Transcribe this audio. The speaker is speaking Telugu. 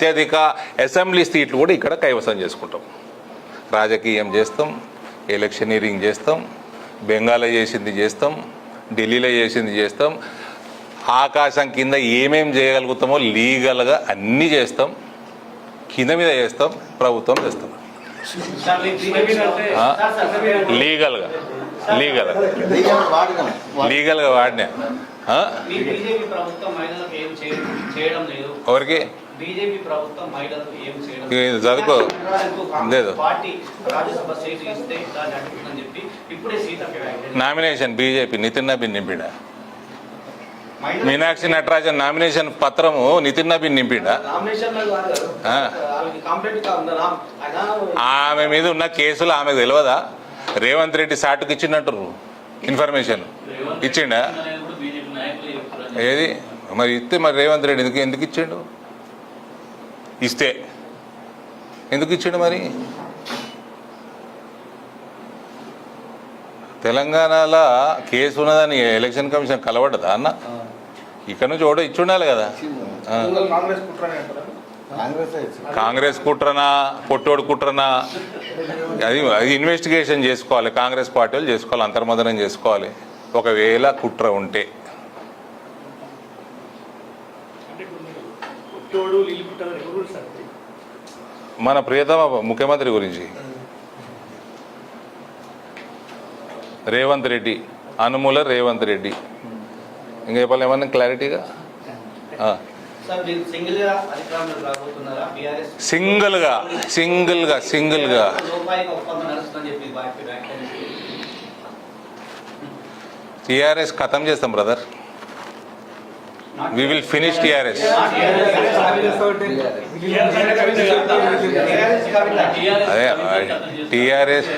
అత్యధిక అసెంబ్లీ సీట్లు కూడా ఇక్కడ కైవసం చేసుకుంటాం. రాజకీయం చేస్తాం, ఎలక్షనీరింగ్ చేస్తాం, బెంగాల్లో చేసింది చేస్తాం, ఢిల్లీలో చేసింది చేస్తాం, ఆకాశం కింద ఏమేం చేయగలుగుతామో లీగల్గా అన్నీ చేస్తాం, కింద మీద చేస్తాం, ప్రభుత్వం చేస్తాం. లీగల్గా వాడినా ఎవరికి చదువుకో లేదు. నామినేషన్ బీజేపీ నితిన్ నబీన్ నింపిడా? మీనాక్షి నటరాజన్ నామినేషన్ పత్రము నితిన్ నబీన్ నింపిడా? ఆమె మీద ఉన్న కేసులు ఆమెకు తెలియదా? రేవంత్ రెడ్డి సాటుకు ఇచ్చిందంటారు ఇన్ఫర్మేషన్. ఇచ్చిండా? ఏది మరి ఇస్తే మరి రేవంత్ రెడ్డి ఎందుకు ఇచ్చిండు? ఇస్తే ఎందుకు ఇచ్చిండు మరి? తెలంగాణలో కేసు ఉన్నదని ఎలక్షన్ కమిషన్ కలవడదా అన్న? ఇక్కడ నుంచి ఒకటో ఇచ్చి ఉండాలి కదా. కాంగ్రెస్ కుట్రనా పొట్టోడు కుట్రనా అది ఇన్వెస్టిగేషన్ చేసుకోవాలి. కాంగ్రెస్ పార్టీ వాళ్ళు చేసుకోవాలి, అంతర్మదనం చేసుకోవాలి. ఒకవేళ కుట్ర ఉంటే మన ప్రియతమ ముఖ్యమంత్రి గురించి రేవంత్ రెడ్డి, అనుమూల రేవంత్ రెడ్డి. ఇంకా చెప్పాలి ఏమన్నా క్లారిటీగా? సింగిల్గా టీఆర్ఎస్ ఖతం చేస్తాం brother. we will finish TRS. అదే TRS